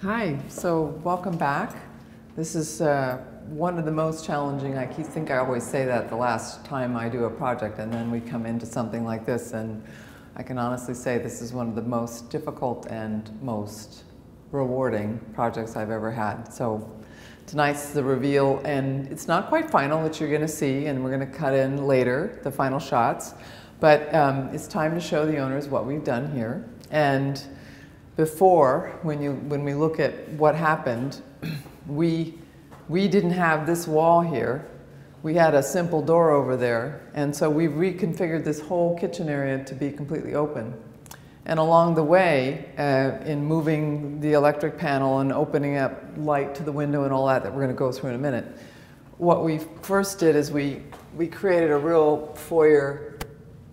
Hi, so welcome back. This is one of the most challenging. I think I always say that the last time I do a project, and then we come into something like this, and I can honestly say this is one of the most difficult and most rewarding projects I've ever had. So tonight's the reveal, and it's not quite final, that you're going to see, and we're going to cut in later the final shots, but it's time to show the owners what we've done here. And before, when we look at what happened, we didn't have this wall here. We had a simple door over there, and so we reconfigured this whole kitchen area to be completely open. And along the way, in moving the electric panel and opening up light to the window and all that we're going to go through in a minute, what we first did is we created a real foyer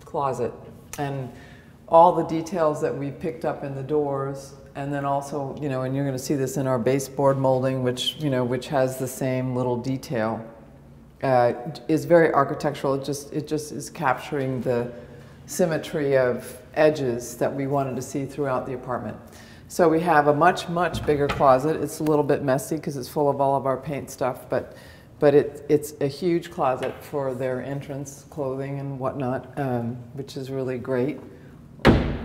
closet, and all the details that we picked up in the doors, and then also, and you're going to see this in our baseboard molding, which has the same little detail, is very architectural. It just is capturing the symmetry of edges that we wanted to see throughout the apartment. So we have a much bigger closet. It's a little bit messy because it's full of all of our paint stuff, but it's a huge closet for their entrance clothing and whatnot, which is really great.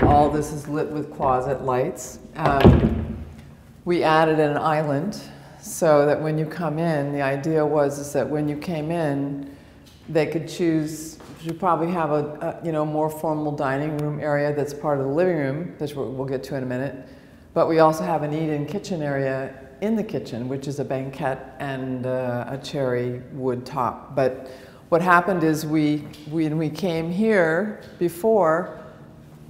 All this is lit with closet lights. We added an island so that when you come in, the idea is that when you came in, they could choose. You probably have a more formal dining room area that's part of the living room, which we'll get to in a minute. But we also have an eat-in kitchen area in the kitchen, which is a banquette and a cherry wood top. But what happened is when we came here before,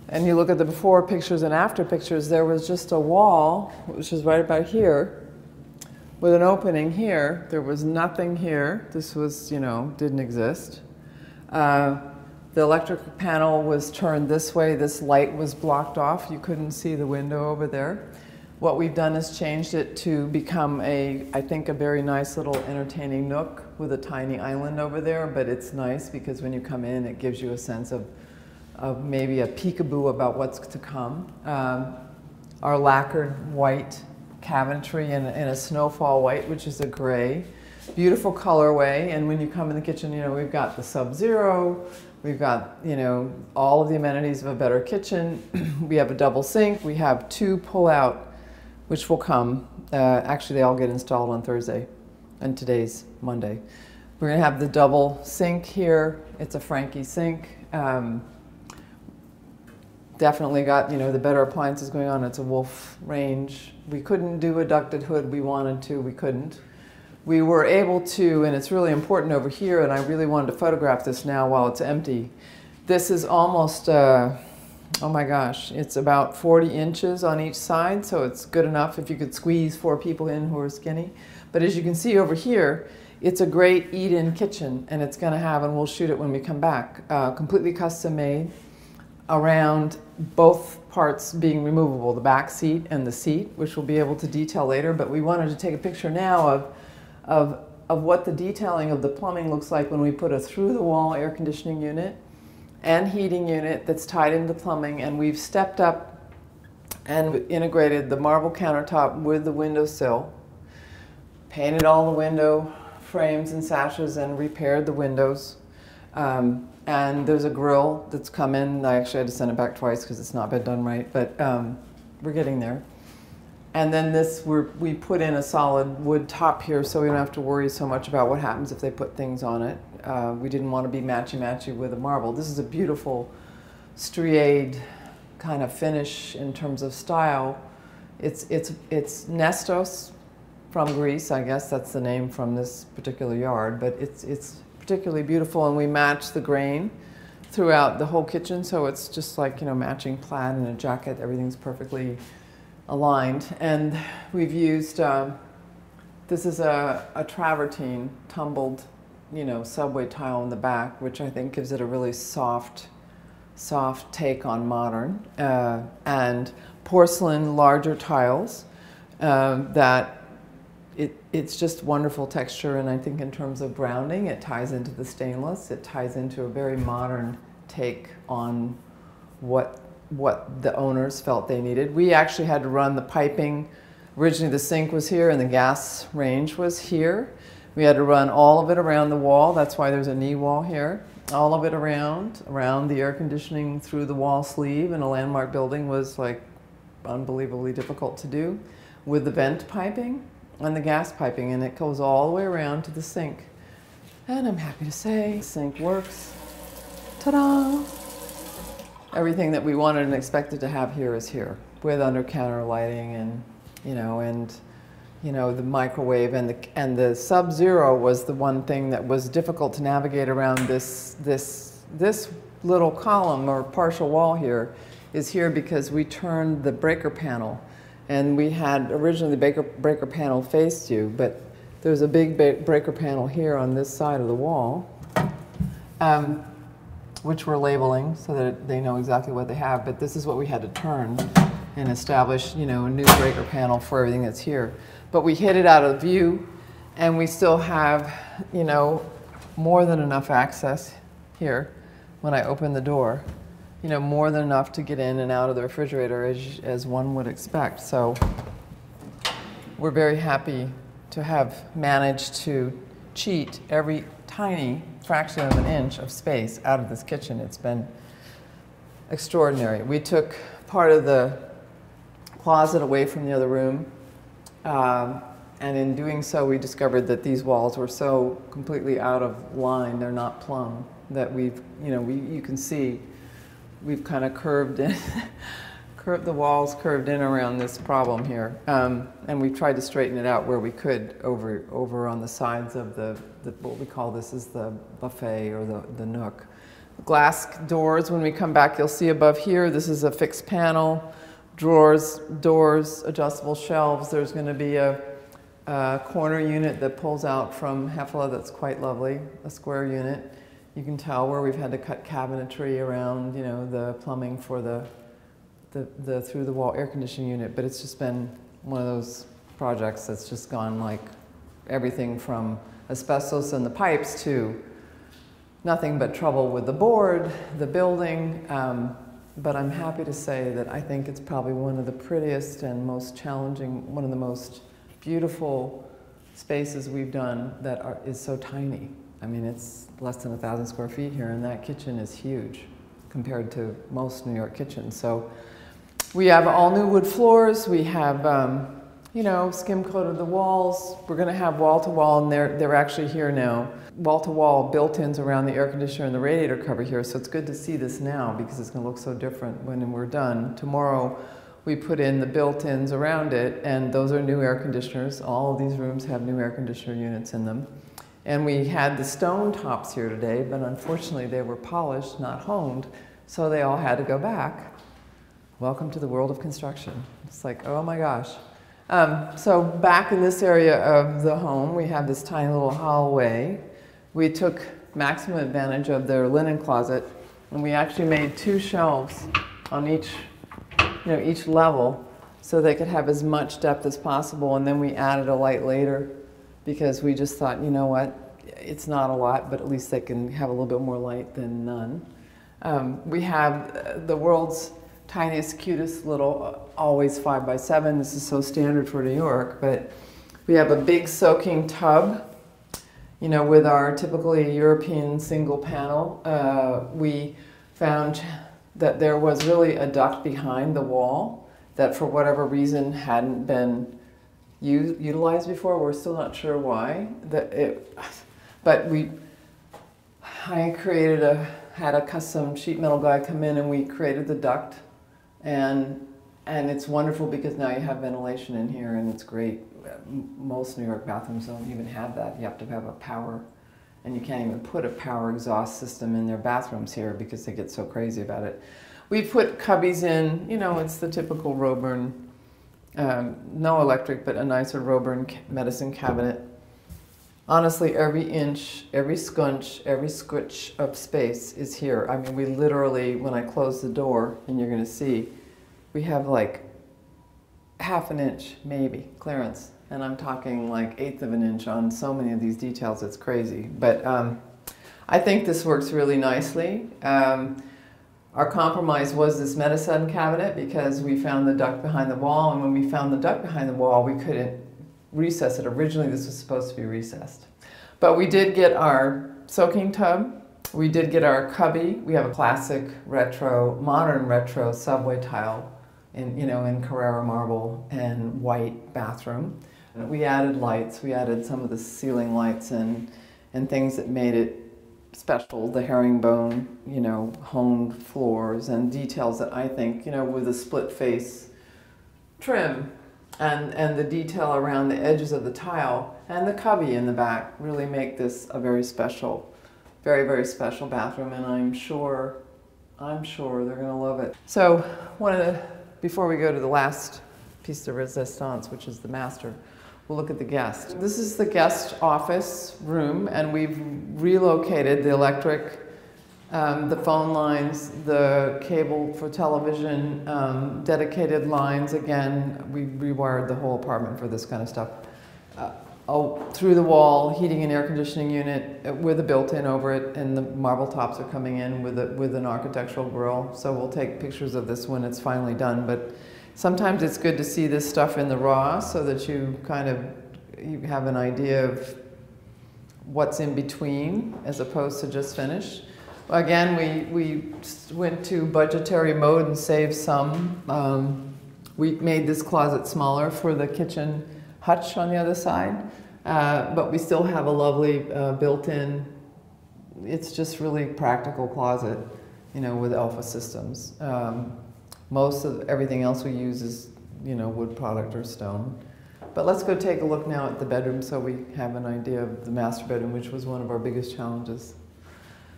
and you look at the before pictures and after pictures, there was just a wall, which is right about here, with an opening here. There was nothing here. This was, didn't exist. The electric panel was turned this way. This light was blocked off. You couldn't see the window over there. What we've done is changed it to become I think a very nice little entertaining nook with a tiny island over there, but it's nice because when you come in, it gives you a sense of maybe a peekaboo about what's to come. Our lacquered white cabinetry in a snowfall white, which is a gray. Beautiful colorway, and when you come in the kitchen, we've got the Sub-Zero, we've got, all of the amenities of a better kitchen. We have a double sink, we have two pull-out, which will come. Actually, they all get installed on Thursday, and today's Monday. We're going to have the double sink here. It's a Franke sink. Definitely got, the better appliances going on. It's a Wolf range. We couldn't do a ducted hood. We wanted to, we couldn't. We were able to, and it's really important over here, and I really wanted to photograph this now while it's empty. This is almost, oh my gosh, it's about 40 inches on each side, so it's good enough if you could squeeze 4 people in who are skinny. But as you can see over here, it's a great eat-in kitchen, and it's going to have, and we'll shoot it when we come back, completely custom made around both parts being removable, the back seat and the seat, which we'll be able to detail later. But we wanted to take a picture now of what the detailing of the plumbing looks like when we put a through-the-wall air conditioning unit and heating unit that's tied into plumbing, and we've stepped up and integrated the marble countertop with the windowsill, painted all the window frames and sashes, and repaired the windows. And there's a grill that's come in. I actually had to send it back twice because it's not been done right, but we're getting there. And then we put in a solid wood top here, so we don't have to worry so much about what happens if they put things on it. We didn't want to be matchy-matchy with a marble. This is a beautiful striated kind of finish in terms of style. It's Nestos from Greece, I guess that's the name from this particular yard, but it's particularly beautiful, and we match the grain throughout the whole kitchen, so it's just like, matching plaid and a jacket. Everything's perfectly aligned. And we've used, this is a travertine tumbled, subway tile in the back, which I think gives it a really soft take on modern, and porcelain larger tiles that it's just wonderful texture, and I think in terms of grounding, it ties into the stainless. It ties into a very modern take on what the owners felt they needed. We actually had to run the piping Originally the sink was here and the gas range was here. We had to run all of it around the wall. That's why there's a knee wall here. All of it around the air conditioning through the wall sleeve in a landmark building was like unbelievably difficult to do with the vent piping and the gas piping, and it goes all the way around to the sink. And I'm happy to say the sink works. Ta-da! Everything that we wanted and expected to have here is here, with under-counter lighting and, the microwave and the Sub-Zero was the one thing that was difficult to navigate around. This little column or partial wall here is here because we turned the breaker panel, and we had originally the breaker panel faced you, but there's a big breaker panel here on this side of the wall, which we're labeling so that they know exactly what they have. But this is what we had to turn and establish, a new breaker panel for everything that's here. But we hid it out of view, and we still have, more than enough access here when I open the door. More than enough to get in and out of the refrigerator as one would expect. So we're very happy to have managed to cheat every tiny fraction of an inch of space out of this kitchen. It's been extraordinary. We took part of the closet away from the other room, and in doing so we discovered that these walls were so completely out of line, they're not plumb, that you can see we've kind of curved in, the walls curved in around this problem here. And we've tried to straighten it out where we could over on the sides of what we call this is the buffet or the nook. Glass doors, when we come back, you'll see above here, this is a fixed panel, drawers, doors, adjustable shelves. There's going to be a corner unit that pulls out from Hefla that's quite lovely, a square unit. You can tell where we've had to cut cabinetry around, the plumbing for the through-the-wall air conditioning unit, but it's just been one of those projects that's just gone like everything from asbestos in the pipes to nothing but trouble with the board, the building, but I'm happy to say that I think it's probably one of the prettiest and most challenging, one of the most beautiful spaces we've done that is so tiny. I mean, it's less than 1,000 square feet here, and that kitchen is huge compared to most New York kitchens. So we have all new wood floors. We have, skim coated the walls. We're going to have wall-to-wall, and they're actually here now. Wall-to-wall built-ins around the air conditioner and the radiator cover here. So it's good to see this now because it's going to look so different when we're done. Tomorrow we put in the built-ins around it, and those are new air conditioners. All of these rooms have new air conditioner units in them. And we had the stone tops here today, but unfortunately they were polished, not honed, so they all had to go back. Welcome to the world of construction. It's like, oh my gosh. So back in this area of the home, we have this tiny little hallway. We took maximum advantage of their linen closet, and we actually made 2 shelves on each level so they could have as much depth as possible, and then we added a light later because we just thought, you know what, it's not a lot, but at least they can have a little bit more light than none. We have the world's tiniest, cutest little, always 5x7. This is so standard for New York, but we have a big soaking tub, with our typically European single panel. We found that there was really a duct behind the wall that for whatever reason hadn't been utilized before. We're still not sure why. But I had a custom sheet metal guy come in and we created the duct, and it's wonderful because now you have ventilation in here and it's great. Most New York bathrooms don't even have that. You have to have a power, and you can't even put a power exhaust system in their bathrooms here because they get so crazy about it. We put cubbies in, it's the typical Roburn, no electric, but a nicer Roburn medicine cabinet. Honestly, every inch, every scunch, every squitch of space is here. I mean, we literally, when I close the door, and you're going to see, we have like ½ an inch, maybe, clearance. And I'm talking like 1/8 of an inch on so many of these details, it's crazy. But I think this works really nicely. Our compromise was this Medicine cabinet because we found the duct behind the wall, and when we found the duct behind the wall, we couldn't recess it. Originally, this was supposed to be recessed. But we did get our soaking tub, we did get our cubby. We have a classic retro, modern retro subway tile in Carrara marble and white bathroom. We added lights, we added some of the ceiling lights and things that made it special, the herringbone, honed floors and details that I think, with a split face trim and the detail around the edges of the tile and the cubby in the back really make this a very special, very, very special bathroom, and I'm sure they're gonna love it. So before we go to the last piece de resistance, which is the master, we'll look at the guest. This is the guest office room, and we've relocated the electric, the phone lines, the cable for television, dedicated lines. Again, we rewired the whole apartment for this kind of stuff. Through the wall, heating and air conditioning unit with a built-in over it, and the marble tops are coming in with an architectural grill. So we'll take pictures of this when it's finally done. But sometimes it's good to see this stuff in the raw so that you have an idea of what's in between as opposed to just finished. Again, we went to budgetary mode and saved some. We made this closet smaller for the kitchen hutch on the other side, but we still have a lovely built-in, it's just really practical closet, with Alpha systems. Most of everything else we use is, wood product or stone. But let's go take a look now at the bedroom so we have an idea of the master bedroom, which was one of our biggest challenges.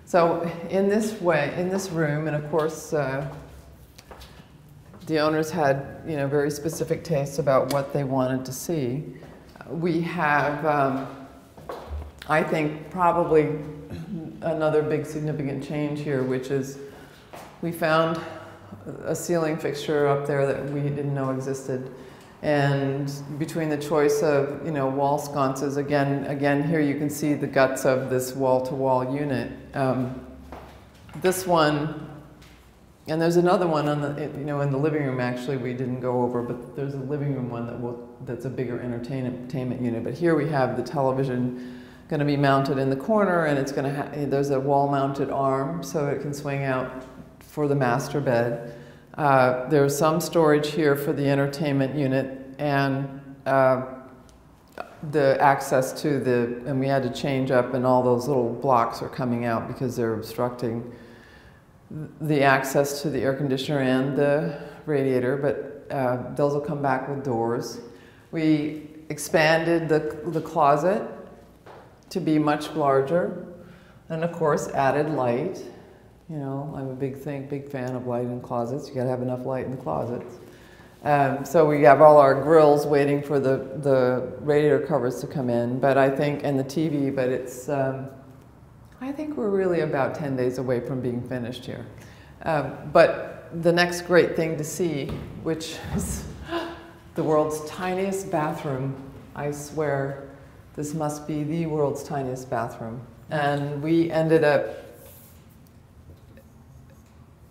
So in this room, and of course, the owners had, very specific tastes about what they wanted to see. We have, I think, probably another big significant change here, which is we found a ceiling fixture up there that we didn't know existed. And between the choice of, wall sconces, again, here you can see the guts of this wall-to-wall unit. This one, and there's another one on the, in the living room. Actually, we didn't go over, but there's a living room one that's a bigger entertainment unit. But here we have the television going to be mounted in the corner, and it's going to there's a wall-mounted arm so it can swing out for the master bed. There's some storage here for the entertainment unit, and the access to and we had to change up, and all those little blocks are coming out because they're obstructing the access to the air conditioner and the radiator, but those will come back with doors. We expanded the closet to be much larger, and of course added light. I'm a big fan of light in closets. You gotta have enough light in the closets. So we have all our grills waiting for the radiator covers to come in, but I think, and the TV, but it's, I think we're really about 10 days away from being finished here. But the next great thing to see, which is the world's tiniest bathroom. I swear, this must be the world's tiniest bathroom. And we ended up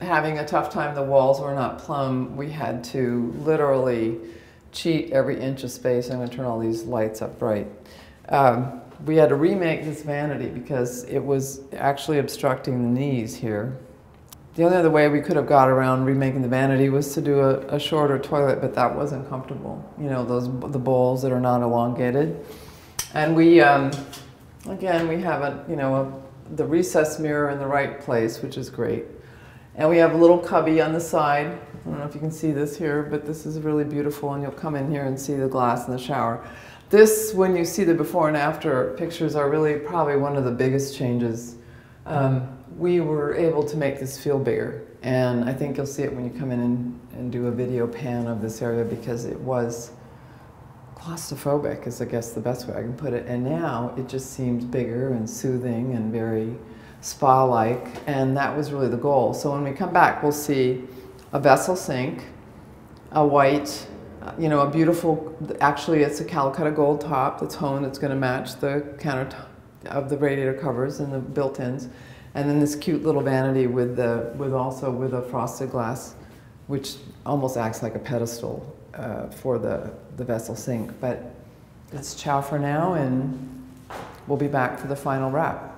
having a tough time. The walls were not plumb. We had to literally cheat every inch of space. I'm going to turn all these lights up bright. We had to remake this vanity because it was actually obstructing the knees here. The only other way we could have got around remaking the vanity was to do a shorter toilet, but that wasn't comfortable. The bowls that are not elongated. And we, again, we have the recessed mirror in the right place, which is great. And we have a little cubby on the side. I don't know if you can see this here, but this is really beautiful, and you'll come in here and see the glass in the shower. This, when you see the before and after pictures, are really probably one of the biggest changes. We were able to make this feel bigger, and I think you'll see it when you come in and do a video pan of this area, because it was claustrophobic, is I guess the best way I can put it. And now it just seems bigger and soothing and very spa-like, and that was really the goal. So when we come back, we'll see a vessel sink, a white, a beautiful, actually it's a Calcutta gold top that's honed, that's going to match the countertop of the radiator covers and the built-ins. And then this cute little vanity with a frosted glass, which almost acts like a pedestal for the vessel sink. But it's ciao for now, and we'll be back for the final wrap.